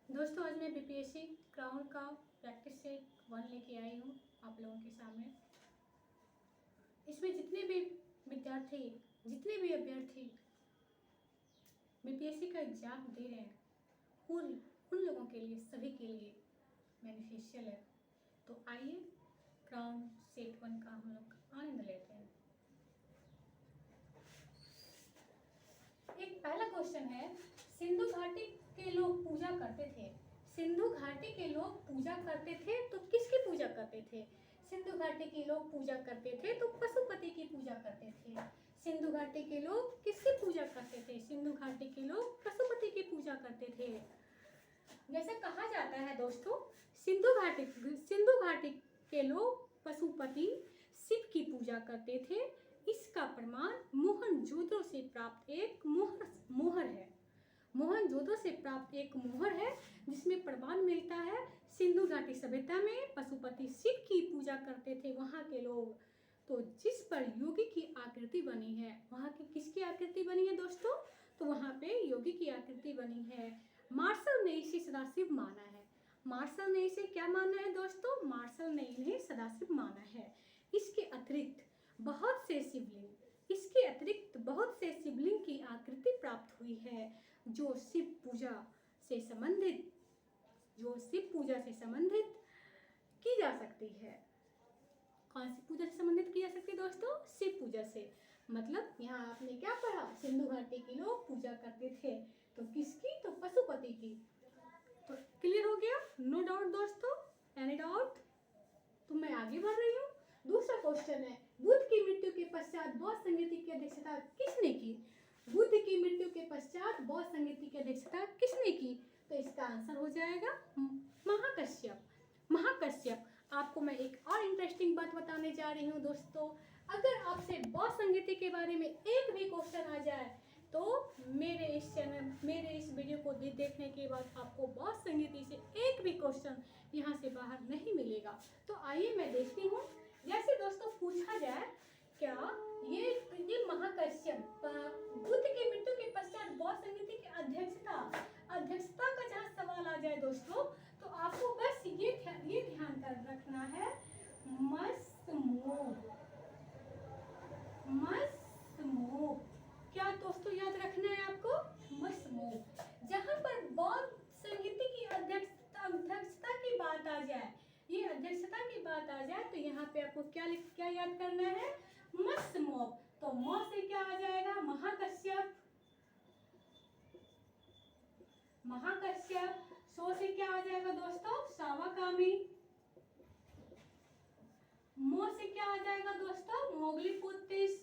दोस्तों आज मैं बीपीएससी क्राउन का प्रैक्टिस सेट 1 लेके आई हूँ आप लोगों के सामने। इसमें जितने भी विद्यार्थी जितने भी अभ्यर्थी बीपीएससी का एग्जाम दे रहे हैं उन लोगों के लिए सभी के लिए बेनिफिशियल है। तो आइए क्राउन सेट 1 का हम लोग आनंद लेते हैं। एक पहला क्वेश्चन है, सिंधु घाटी के लोग पूजा करते थे। सिंधु घाटी के लोग पूजा करते थे तो किसकी पूजा करते थे? सिंधु घाटी के लोग पूजा करते थे तो पशुपति की पूजा करते थे। सिंधु घाटी के लोग किसकी पूजा करते थे? सिंधु घाटी के लोग पशुपति की पूजा करते थे। जैसे कहा जाता है दोस्तों, सिंधु घाटी के लोग पशुपति शिव की पूजा करते थे। इसका प्रमाण मोहनजोदड़ो से प्राप्त एक मोहर है। मोहनजोदड़ो से प्राप्त एक मोहर है जिसमें प्रमाण मिलता है सिंधु घाटी सभ्यता में पशुपति शिव की पूजा करते थे वहाँ के लोग। तो जिस पर योगी की आकृति बनी है, वहाँ की किसकी आकृति बनी है दोस्तों? तो वहाँ पे योगी की आकृति बनी है। मार्शल ने इसे सदाशिव माना है। मार्शल ने इसे क्या माना है दोस्तों? मार्शल ने इन्हें सदाशिव माना है। इसके अतिरिक्त बहुत से शिवलिंग की आकृति प्राप्त हुई है जो शिव पूजा से संबंधित की जा सकती है। कौन सी पूजा से संबंधित की जा सकती है दोस्तों? शिव पूजा से। मतलब यहाँ आपने क्या पढ़ा? सिंधु घाटी के लोग पूजा करते थे तो किसकी? तो पशुपति की। तो क्लियर हो गया? नो डाउट दोस्तों? Any doubt? तो मैं आगे बढ़ रही हूँ। दूसरा क्वेश्चन है, बुद्ध की मृत्यु के पश्चात बौद्ध संगीति की अध्यक्षता किसने की? बुद्ध की मृत्यु के पश्चात बौद्ध संगीति की अध्यक्षता किसने की? तो इसका आंसर हो जाएगा महाकश्यप। आपको मैं एक और इंटरेस्टिंग बात बताने जा रही हूँ दोस्तों। अगर आपसे बौद्ध संगीति के बारे में एक भी क्वेश्चन आ जाए तो मेरे इस वीडियो को देखने के बाद आपको बौद्ध संगीति से एक भी क्वेश्चन यहाँ से बाहर नहीं मिलेगा। तो आइए मैं देखती हूँ। जैसे दोस्तों पूछा जाए, क्या ये महाकश्यप बुद्ध की मृत्यु के पश्चात बौद्ध संगीति की अध्यक्षता का जहाँ सवाल आ जाए दोस्तों, तो आपको बस ये ध्यान कर रखना है, मसमो। क्या दोस्तों याद रखना है आपको? मसमो। जहाँ पर बौद्ध संगीति की अध्यक्षता की बात आ जाए, ये अध्यक्षता की बात आ जाए तो यहाँ पे आपको क्या याद करना है? मसमो। तो मो से क्या आ जाएगा? महाकश्यप। सो से क्या आ जाएगा दोस्तों? सावाकामी। मो से क्या आ जाएगा दोस्तों? मोगलीपुत्तिस।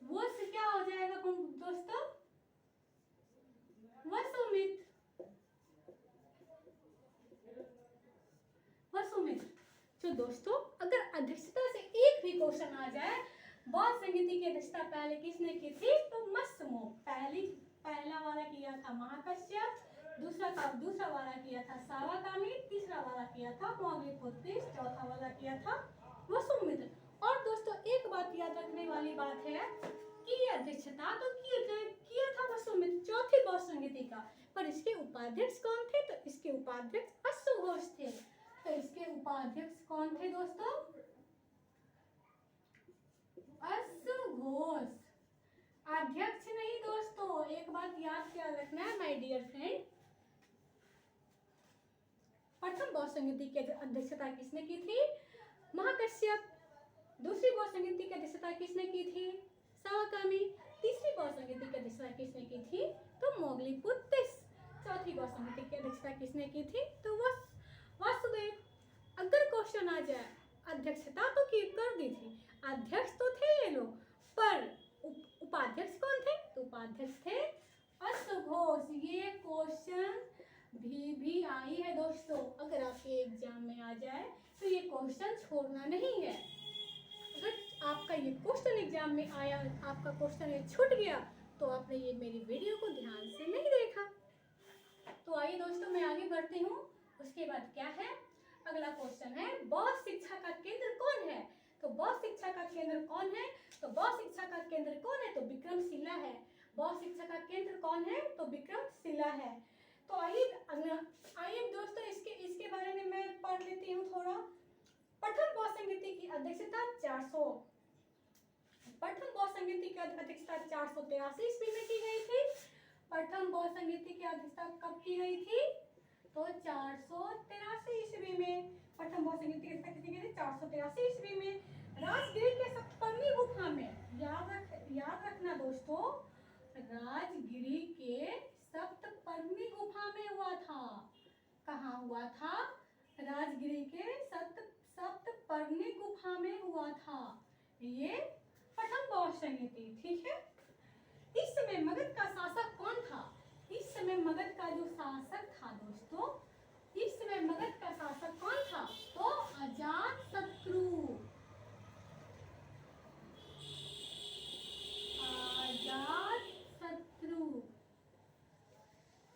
वो से क्या हो जाएगा दोस्तों? वसुमित। तो दोस्तों अगर अध्यक्षता से एक भी क्वेश्चन आ जाए, बौद्ध संगीति की अध्यक्षता पहले किसने की थी? तो मसमो। पहला वाला किया था महाकश्यप, दूसरा वाला किया था सावाकामी, तीसरा वाला किया था मोगलीपुत्तिस, चौथा वाला किया था वसुमित्र। और दोस्तों एक बात याद रखने वाली बात है कि अध्यक्षता तो किया था वसुमित्र चौथी बौद्ध संगीति का, पर इसके उपाध्यक्ष कौन थे? तो इसके उपाध्यक्ष अश्वघोष थे। तो इसके उपाध्यक्ष कौन थे दोस्तों? अश्वघोष। अध्यक्ष नहीं दोस्तों, एक बात याद क्या रखना है माय डियर फ्रेंड। प्रथम बौद्ध संगीति की अध्यक्षता किसने की थी? महाकश्यप। दूसरी बौद्ध संगीति की अध्यक्षता किसने की थी? सावाकामी। तीसरी बौद्ध संगीति की अध्यक्षता किसने की थी? तो मोगलीपुत्तिस। चौथी बौद्ध संगीति की अध्यक्षता किसने की थी? तो वासुदेव। अगर क्वेश्चन आ जाए, अध्यक्षता तो की कर दी थी, अध्यक्ष तो थे ये लोग, पर उपाध्यक्ष कौन थे? तो उपाध्यक्ष थे अश्वघोष। ये क्वेश्चन भी आई है दोस्तों। अगर आपके एग्जाम में आ जाए तो ये क्वेश्चन छोड़ना नहीं है। अगर आपका ये क्वेश्चन एग्जाम में आया, आपका क्वेश्चन ये छूट गया तो आपने ये मेरी वीडियो को ध्यान से नहीं देखा। तो आइए दोस्तों मैं आगे बढ़ती हूँ। उसके बाद क्या है? अगला क्वेश्चन है, बौद्ध शिक्षा का केंद्र कौन है? तो बौद्ध शिक्षा का केंद्र कौन है? तो बौद्ध शिक्षा का केंद्र कौन है? तो विक्रमशिला है। बौद्ध शिक्षा का केंद्र कौन है? तो विक्रमशिला है। तो आइए दोस्तों इसके बारे में मैं पढ़ लेती हूँ थोड़ा। प्रथम बौद्ध संगीति की अध्यक्षता 483 ईस्वी में की गई थी। प्रथम बौद्ध संगीति की अध्यक्षता कब की गई थी? तो 483 ईस्वी में प्रथम बौद्ध संगीति की अध्यक्षता की गई थी 483 ईस्वी में। राजगिरी के सप्तपर्णी गुफा में, याद रखना दोस्तों, राजगिरी के सप्तपर्णी गुफा में हुआ था। कहाँ हुआ था? राजगिरी के सप्तपर्णी गुफा में हुआ था ये प्रथम बौद्ध संगीति। ठीक है। इस समय मगध का शासक कौन था? इस समय मगध का जो शासक था दोस्तों, इस समय मगध का शासक कौन था? तो अजातशत्रु।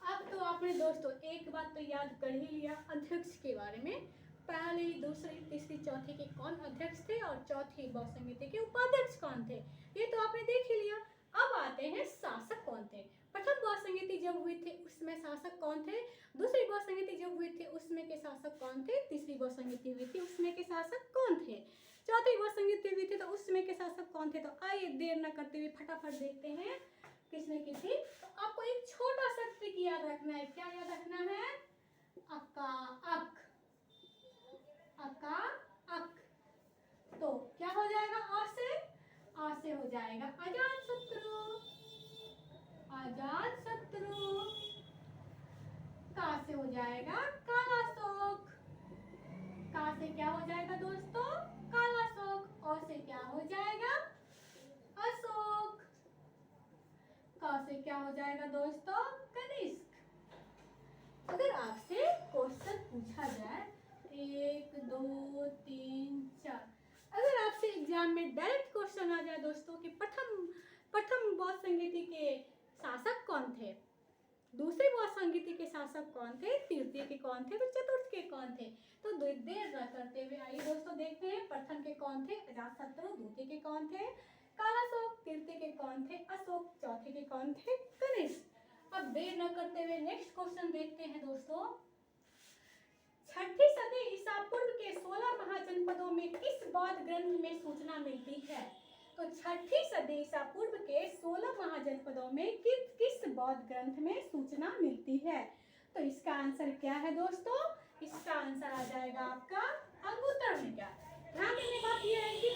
अब तो आपने दोस्तों एक बात तो याद कर ही लिया अध्यक्ष के बारे में। पहली, दूसरी, तीसरी, चौथी के कौन अध्यक्ष थे और चौथी बौद्ध संगीति के उपाध्यक्ष कौन थे, ये तो आपने देख ही लिया। अब आते हैं शासक कौन थे। प्रथम बौद्ध संगीति जब हुई थी उसमें शासक कौन थे? दूसरी बौद्ध संगीति जब हुई थी उसमें के शासक कौन थे? तीसरी बौद्ध संगीति हुई थी उसमें के शासक कौन थे? चौथी बौद्ध संगीति हुई थी तो उसमें के शासक कौन थे? तो आइए देर न करते हुए फटाफट देखते हैं किसने की थी। तो आपको एक छोटा सा ट्रिक याद रखना है। क्या याद रखना है? अका अक, अका अक। तो क्या हो जाएगा? आ से हो जाएगा अजातशत्रु, अजातशत्रु। का से हो जाएगा कालाशोक, का से क्या हो जाएगा दोस्तों? कालाशोक। और से क्या हो जाएगा? अशोक। का से क्या हो जाएगा दोस्तों? कनिष्क। अगर आपसे क्वेश्चन पूछा जाए 1 2 3 4, अगर आपसे एग्जाम में डायरेक्ट क्वेश्चन आ जाए दोस्तों कि प्रथम बौद्ध संगीति के शासक कौन थे, दूसरे बौद्ध संगीति के शासक कौन थे, तृतीय के कौन थे, तो चतुर्थ के कौन थे, तो देर न करते हुए आइए दोस्तों देखते हैं। प्रथम के कौन थे? अजातशत्रु। द्वितीय के कौन थे? कालाशोक। तृतीय के कौन थे? अशोक। चौथे के कौन थे? कनिष्क। अब देर न करते हुए नेक्स्ट क्वेश्चन देखते हैं दोस्तों। छठी सदी ईसा पूर्व के 16 महाजनपदों में किस बौद्ध ग्रंथ में सूचना मिलती है? तो छठी सदी ईसा पूर्व के 16 महाजनपदों में किस बौद्ध ग्रंथ में सूचना मिलती है? तो इसका आंसर क्या है दोस्तों? इसका आंसर आ जाएगा आपका अंगुत्तर निकाय। ध्यान देने बात यह है कि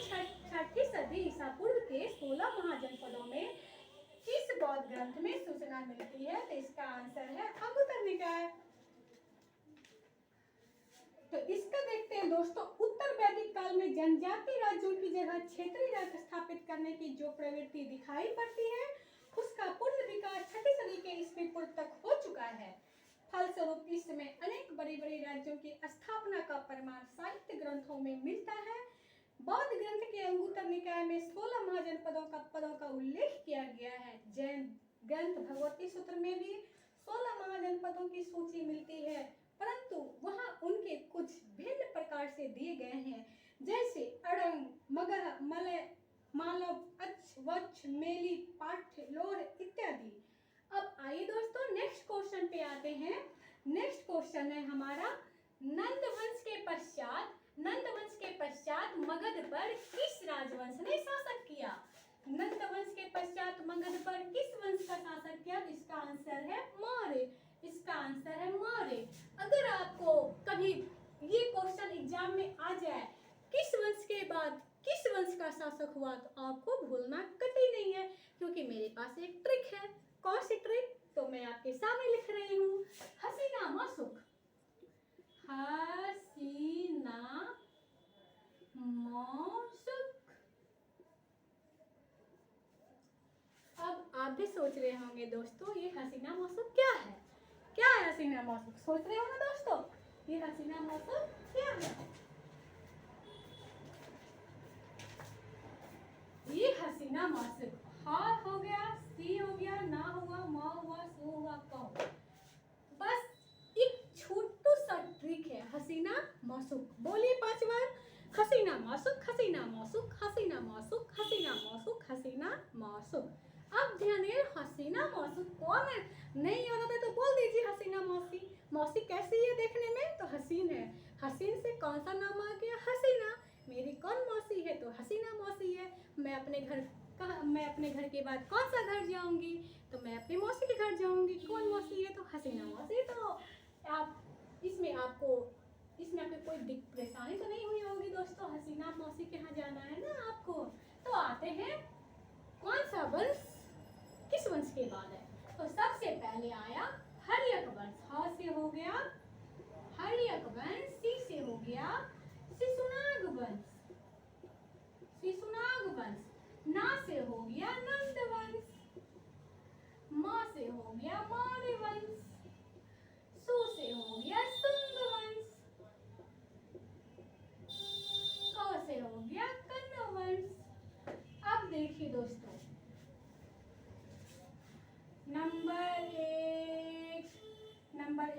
छठी सदी ईसा पूर्व के 16 महाजनपदों में किस बौद्ध ग्रंथ में सूचना मिलती है? तो इसका आंसर है अंगुत्तर निकाय। तो इसका देखते हैं दोस्तों। उत्तर वैदिक काल में जनजातीय राज्यों की जगह क्षेत्रीय राज्य स्थापित करने की जो प्रवृत्ति दिखाई पड़ती है उसका पूर्ण विकास छठी सदी के ईस्वी पूर्व तक हो चुका है। फलस्वरूप इस समय अनेक बड़े बड़े राज्यों की स्थापना का प्रमाण साहित्य ग्रंथों में मिलता है। बौद्ध ग्रंथ के अंगुत्तर निकाय में 16 महाजनपदों का उल्लेख किया गया है। जैन ग्रंथ भगवती सूत्र में भी 16 महाजनपदों की सूची मिलती है, परंतु वहां उनके कुछ भिन्न प्रकार से दिए गए हैं, जैसे अड़ंग, मगध, मलय, मालव, अच्छ, वच्छ, मेली, पाठ्य, लोर इत्यादि। अब आइए दोस्तों नेक्स्ट क्वेश्चन पे आते हैं। नेक्स्ट क्वेश्चन है हमारा, नंदवंश के पश्चात मगध पर किस राजवंश ने शासन किया? नंदवंश के पश्चात मगध पर किस वंश का शासन किया? इसका आंसर है मौर्य। इसका आंसर है मौर्य। अगर आपको कभी ये क्वेश्चन एग्जाम में आ जाए किस वंश के बाद किस वंश का शासक हुआ, तो आपको भूलना कतई नहीं है, क्योंकि मेरे पास एक ट्रिक है। कौन सी ट्रिक? तो मैं आपके सामने लिख रही हूँ, हसीना माशुक। हसीना माशुक। अब आप भी सोच रहे होंगे दोस्तों ये हसीना माशुक क्या है? क्या है हसीना माशुक? सोच रहे हो ना दोस्तों, ये हसीना माशुक क्या है? ये हसीना माशुक हा हो गया, सी हो गया, ना हुआ, मा हुआ, सो हुआ, का हुआ। बस एक छोटू सा ट्रिक है हसीना माशुक। बोलिए 5 बार, हसीना माशुक, हसीना माशुक, मौसू। अब ध्यान दीजिए, हसीना मौसू कौन है? नहीं याद आता है तो बोल दीजिए हसीना मौसी। मौसी कैसी है देखने में? तो हसीन है। हसीन से कौन सा नाम आ गया? हसीना। मेरी कौन मौसी है? तो हसीना मौसी है। मैं अपने घर के बाद कौन सा घर जाऊंगी? तो मैं अपनी मौसी के घर जाऊंगी। कौन मौसी है? तो हसीना मौसी। तो आप इसमें आपको कोई परेशानी तो नहीं हुई होगी दोस्तों? हसीना मौसी के यहाँ जाना है ना आपको। तो आते हैं, कौन सा वंश किस वंश के बाद है? तो सबसे पहले आया हर्यक वंश। ह से हो गया हर्यक वंश, सी से हो गया शिशुनाग वंश, ना से हो गया नंद वंश, म से हो गया मौर्य वंश, सु से हो गया सुंग वंश, क से हो गया कण्व वंश। अब देखिए दोस्तों, number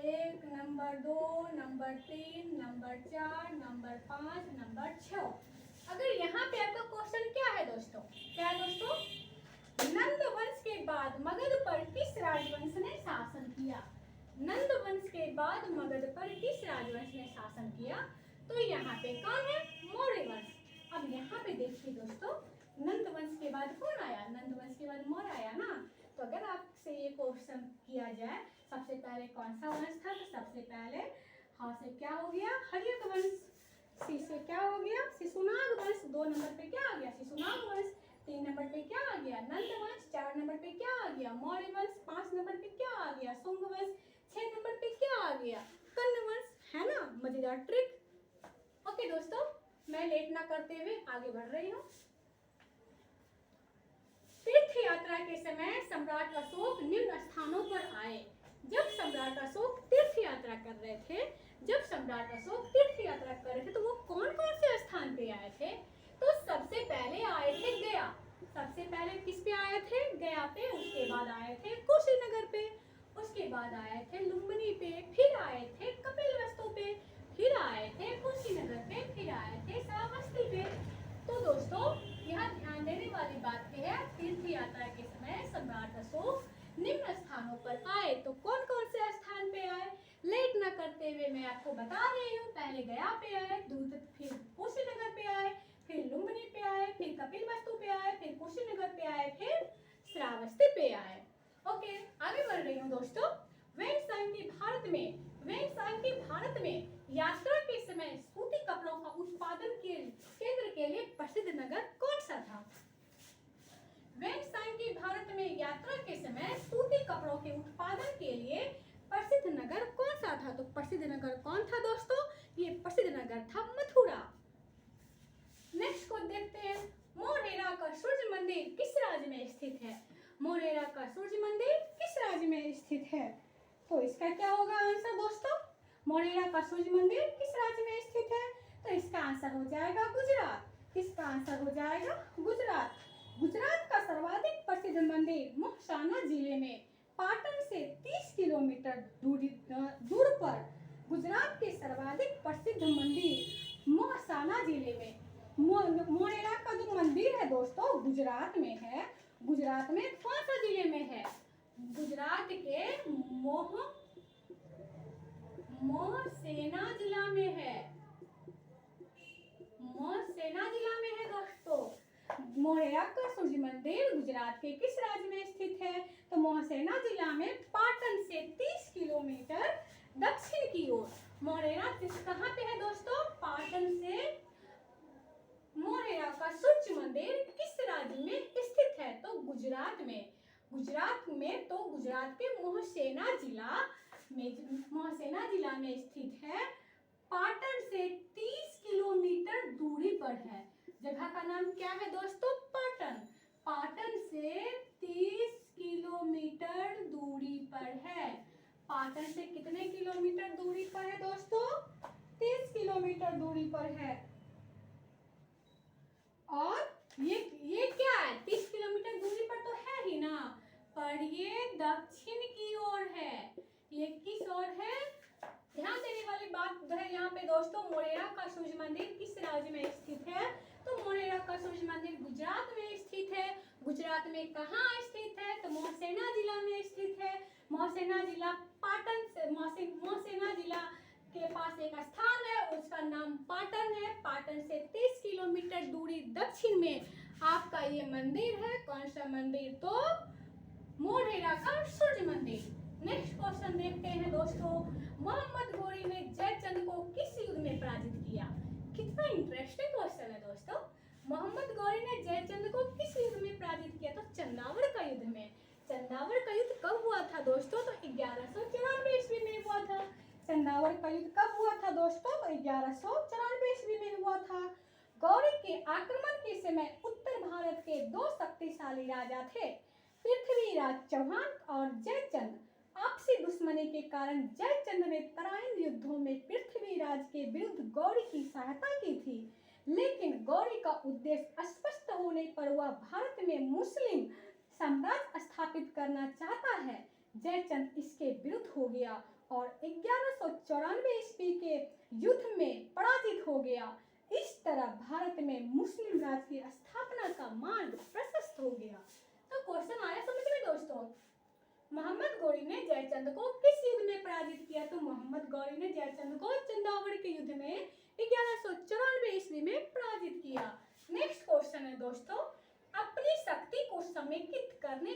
1, number 2, number 3, number 4, number 5, number 6। अगर यहाँ पे आपका क्वेश्चन क्या है दोस्तों? क्या है दोस्तों? नंद वंश के बाद मगध पर किस राजवंश ने शासन किया? नंद वंश के बाद मगध पर किस राजवंश ने शासन किया? तो यहाँ पे कौन है? मौर्य वंश। अब यहाँ पे देखिए दोस्तों, नंद वंश के बाद कौन आया? नंद वंश के बाद मौर्य आया ना। तो अगर आपसे ये क्वेश्चन किया जाए, सबसे पहले कौन सा वंश था? तो सबसे पहले हाँ से क्या हो गया? हर्यक वंश। सी से क्या हो गया? शिशुनाग वंश। 2 नंबर पे क्या आ गया? शिशुनाग वंश। 3 नंबर पे क्या आ गया? नंद वंश। 4 नंबर पे क्या आ गया? मौर्य वंश। 5 नंबर पे क्या आ गया? शुंग वंश। 6 नंबर पे क्या आ गया? कण्व वंश। है ना मजेदार ट्रिक? ओके दोस्तों, मैं लेट ना करते हुए आगे बढ़ रही हूँ। तीर्थ यात्रा के समय सम्राट अशोक निम्न स्थानों पर आए। जब सम्राट अशोक तीर्थ यात्रा कर रहे थे, तो वो कौन कौन से स्थान पे आए थे? तो सबसे पहले आए थे गया। सबसे पहले किस पे आए थे? गया पे। उसके बाद आए थे कुशीनगर पे, उसके बाद आए थे लुम्बिनी पे, फिर आए थे कपिलवस्तु पे, फिर आए थे कुशीनगर पे, फिर आए थे श्रावस्ती पे। तो दोस्तों, यहाँ ध्यान देने वाली बात यह है, तीर्थ यात्रा के समय सम्राट अशोक निम्न स्थानों पर आए। तो कौन कौन से स्थान पे आए? लेट न करते हुए मैं आपको बता रही हूँ। पहले गया पे आए, फिर कुशीनगर पे आए, फिर लुम्बिनी पे आए, फिर कपिलवस्तु पे आए, फिर कुशीनगर पे आए, फिर श्रावस्ती पे आए। ओके, आगे बढ़ रही हूँ दोस्तों। वेंसांग की भारत में यात्रा के समय सूती कपड़ों का उत्पादन के केंद्र के लिए प्रसिद्ध नगर कौन सा था? वेंसांग की भारत में यात्रा के समय सूती कपड़ों के उत्पादन के लिए प्रसिद्ध नगर कौन सा था? तो प्रसिद्ध नगर कौन था दोस्तों? ये प्रसिद्ध नगर था मथुरा। नेक्स्ट को देखते हैं, मोढेरा का सूर्य मंदिर किस राज्य में स्थित है? मोढेरा का सूर्य मंदिर किस राज्य में स्थित है? तो इसका क्या होगा आंसर दोस्तों? मोढेरा का सूर्य मंदिर किस राज्य में स्थित है? तो इसका आंसर हो जाएगा गुजरात। इसका आंसर हो जाएगा गुजरात। गुजरात का सर्वाधिक प्रसिद्ध मंदिर मोहसाना जिले में पाटन से 30 किलोमीटर दूर पर गुजरात के सर्वाधिक प्रसिद्ध मंदिर मोहसाना जिले में, मोढेरा का जो मंदिर है दोस्तों गुजरात में है। गुजरात में कौन सा जिले में है? गुजरात के मोहसेना जिला में है। मोहसेना जिला में है दोस्तों। मोढेरा का सूर्य मंदिर गुजरात के किस राज्य में स्थित है? तो मोहसेना जिला में पाटन से 30 किलोमीटर दक्षिण की ओर। मोढेरा कहाँ पे है दोस्तों? पाटन से। मोढेरा का सूर्य मंदिर किस राज्य में स्थित है? तो गुजरात में। तो गुजरात के मोहसेना जिला में स्थित है। पाटन से 30 किलोमीटर दूरी पर है। जगह का नाम क्या है दोस्तों? पाटन। पाटन से 30 किलोमीटर दूरी पर है। पाटन से कितने किलोमीटर दूरी पर है दोस्तों? 30 किलोमीटर दूरी पर है। और ये क्या है? 30 किलोमीटर दूरी पर तो है ही ना, पर ये दक्षिण की ओर है। ये किस ओर है? ध्यान देने वाली बात है यहाँ पे दोस्तों, मोढेरा का सूर्य मंदिर किस राज्य में स्थित है? तो मोढेरा का सूर्य मंदिर गुजरात में स्थित है। गुजरात में कहाँ स्थित है? तो मौसेना जिला में स्थित है। मौसेना जिला पाटन से मौसेना जिला के पास एक स्थान है, उसका नाम पाटन है। पाटन से 30 किलोमीटर दूरी दक्षिण में आपका ये मंदिर है। कौन सा मंदिर? तो मोढेरा का सूर्य मंदिर। नेक्स्ट क्वेश्चन देखते हैं दोस्तों, मोहम्मद गौरी ने जयचंद को किस युद्ध में पराजित किया? कितना इंटरेस्टिंग क्वेश्चन है दोस्तों। मोहम्मद गौरी ने जयचंद को किस युद्ध में पराजित किया? तो चंदावड़ का युद्ध में। चंदावड़ का युद्ध कब हुआ था दोस्तों? तो 1194 ईस्वी में हुआ था। चंदावड़ का युद्ध कब हुआ था दोस्तों? तो 1194 ईस्वी में हुआ था। गौरी के आक्रमण के समय उत्तर भारत के दो शक्तिशाली राजा थे, पृथ्वीराज चौहान और जयचंद। आपसी दुश्मनी के कारण जयचंद ने तराइन युद्धों में पृथ्वीराज के विरुद्ध गौरी की सहायता की थी, लेकिन गौरी का उद्देश्य अस्पष्ट होने पर वह भारत में मुस्लिम साम्राज्य स्थापित करना चाहता है। जयचंद इसके विरुद्ध हो गया और 1194 ईस्वी के युद्ध में पराजित हो गया। इस तरह भारत में मुस्लिम राज की स्थापना का मार्ग प्रशस्त हो गया। तो क्वेश्चन आया समझ में दोस्तों, मोहम्मद गौरी ने जयचंद को किस युद्ध में पराजित किया? तो मोहम्मद गौरी ने जयचंद को चंदावड़ के युद्ध में 1194 ईस्वी में पराजित किया। नेक्स्ट क्वेश्चन है दोस्तों, अपनी शक्ति को समेकित करने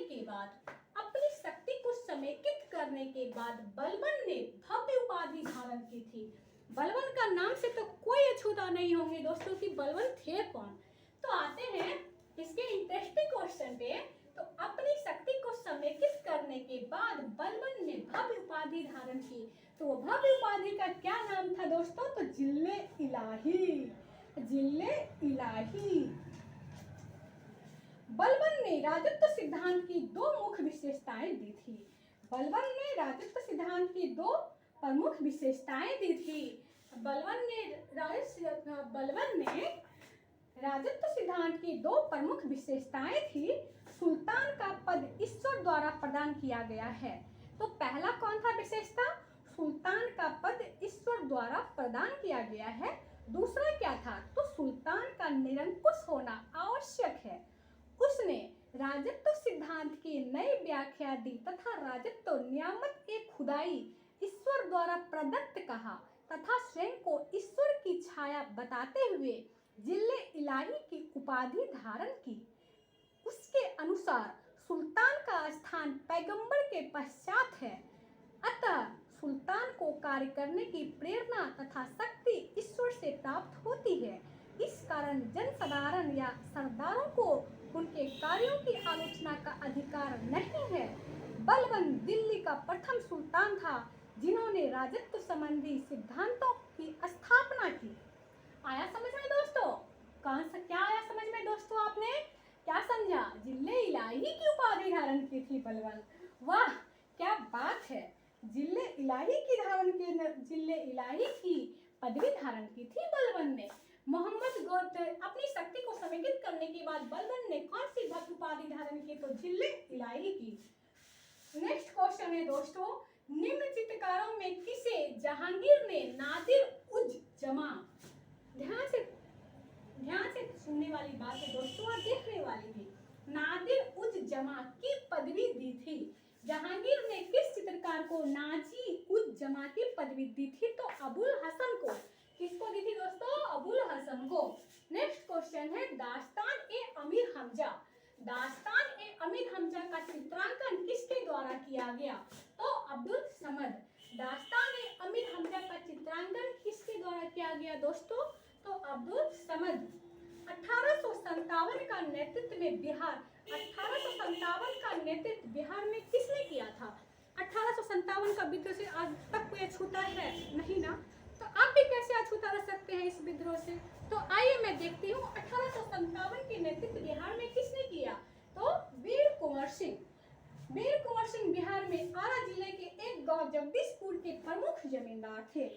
के बाद बलबन ने भव्य उपाधि धारण की थी। बलबन का नाम से तो कोई अछूता नहीं होंगे दोस्तों कि बलबन थे कौन। तो आते हैं इसके इंटरेस्टिंग क्वेश्चन पे। तो अपनी शक्ति को समेकित करने के बाद बलबन ने भव्य उपाधि धारण की। तो वो भव्य उपाधि का क्या नाम था दोस्तों? तो जिल्ले इलाही। जिल्ले इलाही। बलबन ने राजत्व सिद्धांत की दो मुख्य विशेषताएं दी थी। बलबन ने राजत्व सिद्धांत की दो प्रमुख विशेषताएं दी थी। बलबन ने राजत्व सिद्धांत की दो प्रमुख विशेषताएं थी। सुल्तान का पद ईश्वर द्वारा प्रदान किया गया है। तो पहला कौन था विशेषता? सुल्तान का पद ईश्वर द्वारा प्रदान किया गया है। दूसरा क्या था? तो सुल्तान का निरंकुश होना आवश्यक है। उसने राजत्व सिद्धांत की नई व्याख्या दी तथा राजत्व नियामत एक खुदाई ईश्वर द्वारा प्रदत्त कहा तथा स्वयं को ईश्वर की छाया बताते हुए जिल्ले इलाही की उपाधि धारण की। उसके अनुसार सुल्तान का स्थान पैगंबर के पश्चात है, अतः सुल्तान को कार्य करने की प्रेरणा तथा शक्ति ईश्वर से प्राप्त होती है। इस कारण जनसाधारण या सरदारों को उनके कार्यों की आलोचना का अधिकार नहीं है। बलबन दिल्ली का प्रथम सुल्तान था जिन्होंने राजत्व संबंधी सिद्धांतों की स्थापना की। आया समझ में दोस्तों? कौन सा क्या आया समझ में दोस्तों? आपने क्या समझा? जिल्ले इलाही की उपाधि धारण की थी बलबन। वाह क्या बात है। जिल्ले इलाही की पदवी धारण की थी बलबन ने। मोहम्मद गौरी अपनी शक्ति को समेकित करने के बाद बलबन ने कौन सी भव्य उपाधि धारण की? तो जिल्ले इलाही की। नेक्स्ट क्वेश्चन है दोस्तों, निम्न चित्रकारों में किसे जहांगीर ने नादिर उज जमा, ध्यान से सुनने वाली बात है दोस्तों और देखने वाली भी, नादिर उज जमा की पदवी दी थी? जहांगीर ने किस चित्रकार को नाजी उज जमा की पदवी दी थी? तो अबुल हसन को। किसको दी थी दोस्तों? अबुल हसन को। नेक्स्ट क्वेश्चन है, दास्तान ए अमीर हमजा। दास्तान ए अमीर हमजा का चित्रांकन किसके द्वारा किया गया? तो अब्दुल समद। दास्तान ए अमीर हमजा का चित्रांकन किसके द्वारा किया गया दोस्तों? तो अब्दुल समद। 1857 का नेतृत्व बिहार में किसने किया था? 1857 का विद्रोह से आज तक कोई अछूता है नहीं ना, तो आप भी कैसे अछूता रह सकते हैं इस विद्रोह से? तो आइए मैं देखती हूँ 1857 के नेतृत्व बिहार में किसने किया? तो वीर कुंवर सिंह। वीर कुंवर सिंह बिहार में आरा जिले के एक गांव जगदीशपुर के प्रमुख जमींदार थे।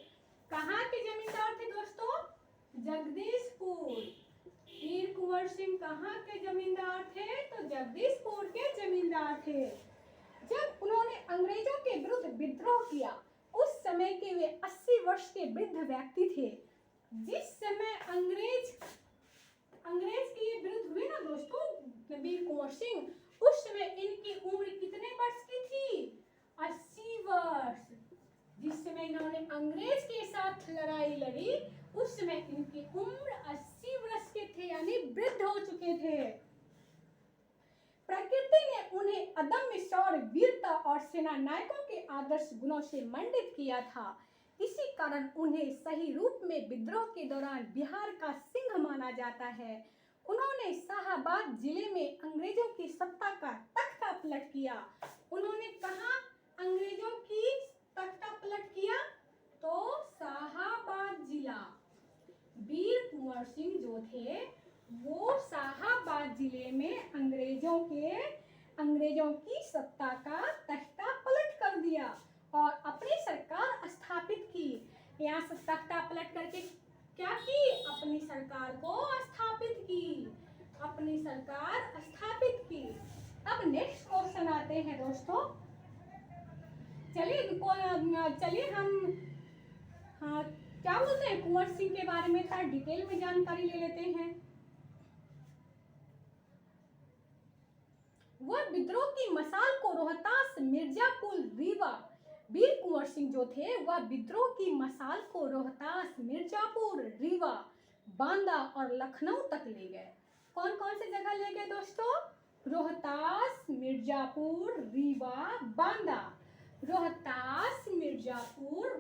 कहाँ के जमींदार थे दोस्तों? जगदीशपुर। वीर कुंवर सिंह कहाँ के जमींदार थे? तो जगदीशपुर के जमींदार थे। जब उन्होंने अंग्रेजों के विरुद्ध विद्रोह किया उस समय के वे 80 वर्ष के वृद्ध व्यक्ति थे। जिस समय अंग्रेज के विरुद्ध हुए ना दोस्तों वीर कुंवर सिंह, उस समय इनकी उम्र कितने वर्ष की थी? 80 वर्ष। जिस समय इन्होंने अंग्रेज के साथ लड़ाई लड़ी उस समय इनकी उम्र 80 वर्ष के थे, यानी वृद्ध हो चुके थे। प्रकृति ने उन्हें अदम्य शौर्य, वीरता और सेना नायकों के आदर्श गुणों से मंडित किया था। इसी कारण उन्हें सही रूप में विद्रोह के दौरान बिहार का सिंह माना जाता है। उन्होंने शाहाबाद जिले में अंग्रेजों की सत्ता का तख्ता पलट किया। उन्होंने कहा अंग्रेजों की तख्ता पलट किया? तो शाहाबाद जिला। वीर कुंवर सिंह जो थे वो शाहाबाद जिले में अंग्रेजों की सत्ता का तख्ता पलट कर दिया और अपनी सरकार स्थापित की। यहाँ से तख्ता पलट करके क्या की? अपनी सरकार को स्थापित की, अपनी सरकार स्थापित की। अब नेक्स्ट क्वेश्चन आते हैं दोस्तों। चलिए हम क्या बोलते हैं कुंवर सिंह के बारे में थोड़ा डिटेल में जानकारी ले लेते हैं। वह विद्रोह की मसाल को रोहतास, मिर्जापुर, रीवा, वीर कुंवर सिंह जो थे वह विद्रोह की मसाल को रोहतास, मिर्जापुर, रीवा, बांदा और लखनऊ तक ले गए। कौन कौन सी जगह ले गए दोस्तों? रोहतास, मिर्जापुर, रीवा, बांदा। रोहतास, मिर्जापुर,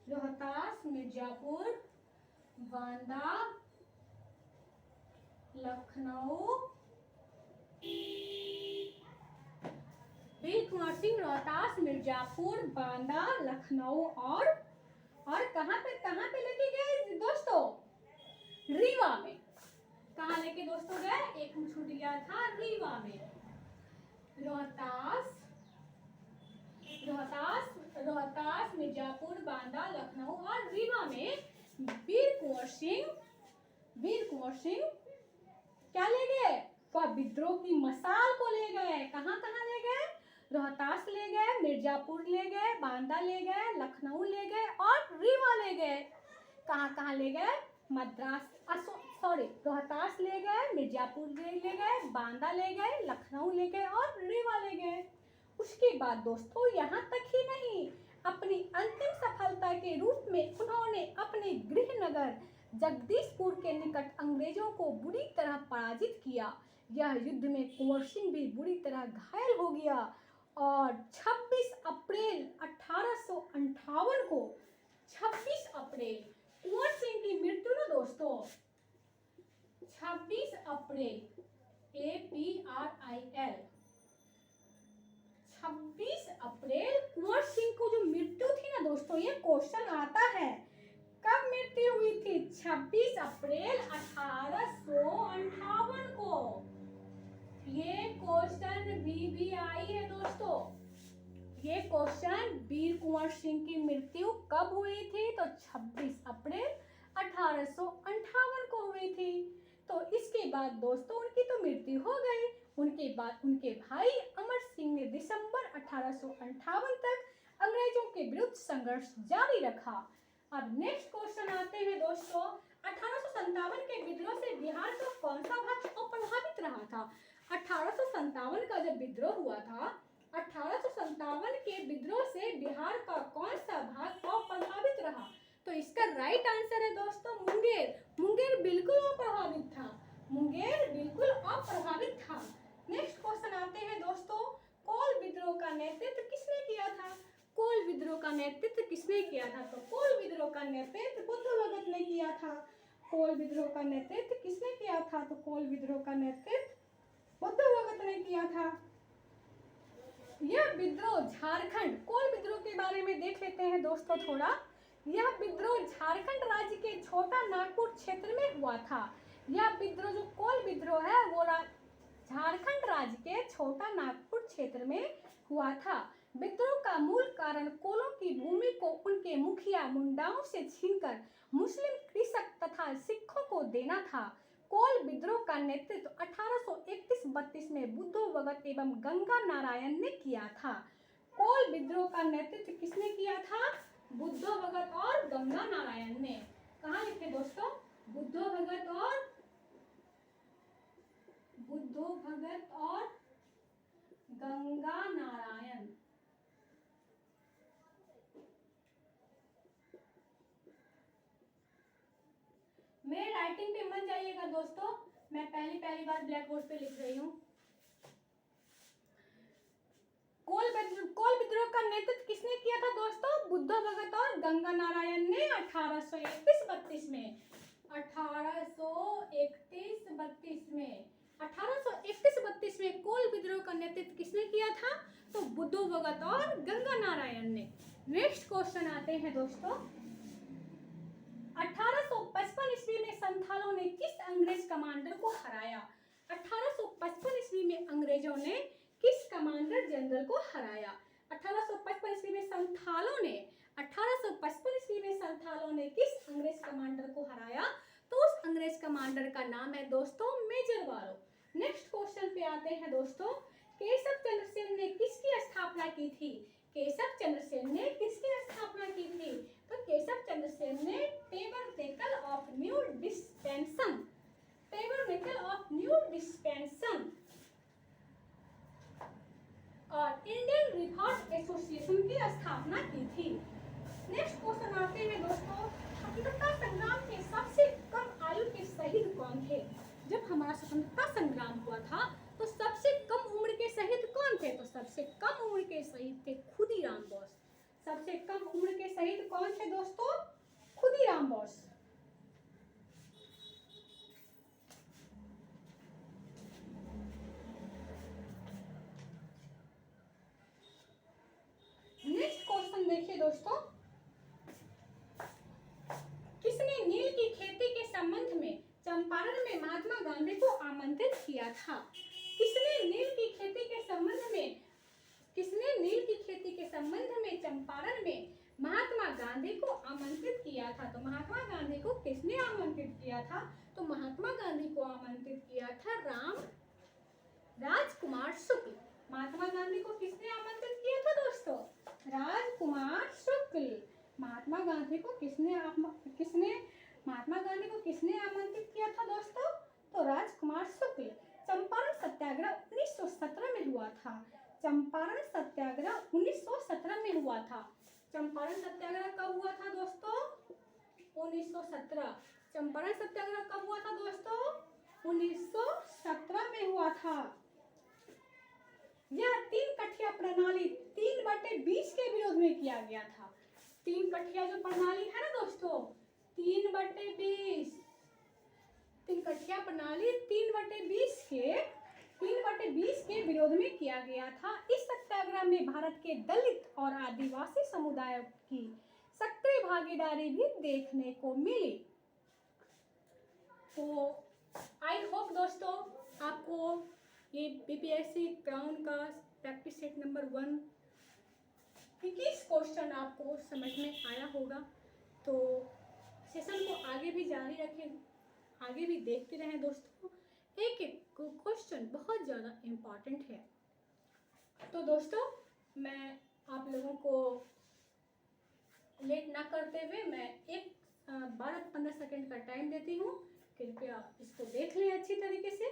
रोहतास, मिर्जापुर, बांदा, लखनऊ। वीर कुंवर सिंह रोहतास, मिर्जापुर, बांदा, लखनऊ और कहाँ पे लेके गए दोस्तों? रीवा में। कहाँ लेके दोस्तों गए? एक छूट गया था, रीवा में। रोहतास, मिर्जापुर, बांदा, लखनऊ और रीवा में वीर कुंवर सिंह क्या ले गए? वह विद्रोह की मसाल को ले गए। कहाँ कहाँ ले गए? रोहतास ले गए, मिर्जापुर ले गए, बांदा ले गए, लखनऊ ले गए और रीवा ले गए। कहाँ कहाँ ले गए? रोहतास ले गए, मिर्जापुर ले गए, बांदा ले गए, लखनऊ ले गए और रीवा ले गए। उसके बाद दोस्तों यहाँ तक ही नहीं, अपनी अंतिम सफलता के रूप में उन्होंने अपने गृह नगर जगदीशपुर के निकट अंग्रेजों को बुरी तरह पराजित किया। यह युद्ध में कुंवर सिंह भी बुरी तरह घायल हो गया और 26 अप्रैल 1858 को 26 अप्रैल कुंवर सिंह की मृत्यु ना दोस्तों 26 अप्रैल APRIL 26 अप्रैल कुंवर सिंह को जो मृत्यु थी ना दोस्तों, ये क्वेश्चन आता है कब मृत्यु हुई थी? 26 अप्रैल 1858 को। ये क्वेश्चन भी आई है दोस्तों। ये क्वेश्चन वीर कुंवर सिंह की मृत्यु कब हुई थी? तो 26 अप्रैल 1858 को हुई थी। तो इसके बाद दोस्तों उनकी तो मृत्यु हो गई। उनके बाद उनके भाई अमर सिंह ने दिसंबर 1858 तक अंग्रेजों के विरुद्ध संघर्ष जारी रखा। अब नेक्स्ट क्वेश्चन आते हैं दोस्तों, 1857 के विद्रोह से बिहार का कौन सा भाग अप्रभावित रहा था? 1857 का जब विद्रोह हुआ था, 1857 के विद्रोह से बिहार का कौन सा भाग अप्रभावित रहा? तो इसका राइट आंसर है दोस्तों मुंगेर। मुंगेर बिल्कुल अप्रभावित था। मुंगेर बिल्कुल अप्रभावित था। नेक्स्ट क्वेश्चन आते हैं दोस्तों, कोल विद्रोह का नेतृत्व किसने किया था? कोल विद्रोह का नेतृत्व किसने किया था? तो कोल विद्रोह का नेतृत्व बुद्ध भगत ने किया था। कोल विद्रोह का नेतृत्व किसने किया था? तो कोल विद्रोह का नेतृत्व बुद्ध भगत ने किया था। यह विद्रोह झारखंड, कोल विद्रोह के बारे में देख लेते हैं दोस्तों थोड़ा। यह विद्रोह झारखंड राज्य के छोटा नागपुर क्षेत्र में हुआ था। यह विद्रोह जो कोल विद्रोह है वो झारखंड राज्य के छोटा नागपुर क्षेत्र में हुआ था। विद्रोह का मूल कारण कोलों की भूमि को उनके मुखिया मुंडाओं से छीनकर मुस्लिम कृषक तथा सिखों को देना था। कोल विद्रोह का नेतृत्व 1831-32 में बुद्ध भगत एवं गंगा नारायण ने किया था। कोल विद्रोह का नेतृत्व किसने किया था? बुद्धो भगत और गंगा नारायण ने। कहाँ लिखे दोस्तों? बुद्धो भगत और गंगा नारायण। मेरे राइटिंग पे मत जाइएगा दोस्तों, मैं पहली बार ब्लैक बोर्ड पे लिख रही हूँ। कोल विद्रोह का नेतृत्व किसने किया था दोस्तों? बुद्धो भगत और गंगा नारायण ने 1831-32 में। 1831-32 में कोल विद्रोह का नेतृत्व किसने किया था? तो बुद्धो भगत और गंगा नारायण ने। नेक्स्ट क्वेश्चन आते हैं दोस्तों, 1855 ईस्वी में संथालों ने किस अंग्रेज कमांडर को हराया? 1855 ईस्वी में अंग्रेजों ने किस कमांडर जनरल को हराया? 1855 ईस्वी में संथालों ने 1855 ईस्वी में संथालों ने किस अंग्रेज कमांडर को हराया? तो उस अंग्रेज कमांडर का नाम है दोस्तों मेजर वारो। नेक्स्ट क्वेश्चन पे आते हैं दोस्तों, केशव चंद्र सेन ने किसकी स्थापना की थी? केशव चंद्र सेन ने किसकी स्थापना की थी? तो केशव चंद्र सेन ने tabernacle of new डिस्पेंसन, tabernacle of new डिस्पेंसन और इंडियन रिफॉर्म एसोसिएशन की स्थापना की थी। नेक्स्ट क्वेश्चन आते हैं दोस्तों, स्वतंत्रता संग्राम में सबसे कम आयु के शहीद कौन थे? जब हमारा स्वतंत्रता संग्राम हुआ था तो सबसे कम उम्र के शहीद कौन थे? तो सबसे कम उम्र के शहीद थे खुदीराम बोस। सबसे कम उम्र के शहीद कौन थे दोस्तों? खुदीराम बोस। नेक्स्ट क्वेश्चन देखिए दोस्तों, किसने नील की खेती के संबंध में चंपारण में महात्मा गांधी को आमंत्रित किया था? किसने नील की खेती के संबंध में चंपारण में महात्मा गांधी को आमंत्रित किया था? तो महात्मा गांधी को किसने आमंत्रित किया था? तो महात्मा गांधी को आमंत्रित किया था राजकुमार शुक्ल। महात्मा गांधी को किसने आमंत्रित किया था दोस्तों? राजकुमार शुक्ल। महात्मा गांधी को किसने आमंत्रित किया था दोस्तों? तो राजकुमार शुक्ल। चंपारण सत्याग्रह 1917 में हुआ था। चंपारण सत्याग्रह 1917 में हुआ था। चंपारण सत्याग्रह कब हुआ था दोस्तों? 1917। चंपारण सत्याग्रह कब हुआ था दोस्तों? 1917 में हुआ था। यह 3 कठिया प्रणाली 3/20 के विरोध में किया गया था। 3 कठिया जो प्रणाली है ना दोस्तों, 3/20, 3 कठिया प्रणाली 3/20 के विरोध में किया गया था। इस सत्याग्रह में भारत के दलित और आदिवासी समुदायों की सक्रिय भागीदारी भी देखने को मिली। तो आई होप दोस्तों आपको ये बीपीएससी क्राउन का प्रैक्टिस सेट नंबर 1 21 क्वेश्चन आपको समझ में आया होगा। तो सेशन को आगे भी जारी रखें, आगे भी देखते रहें दोस्तों। एक एक क्वेश्चन बहुत ज़्यादा इम्पॉर्टेंट है। तो दोस्तों मैं आप लोगों को लेट ना करते हुए मैं 12-15 सेकंड का टाइम देती हूँ। कृपया इसको देख लें अच्छी तरीके से।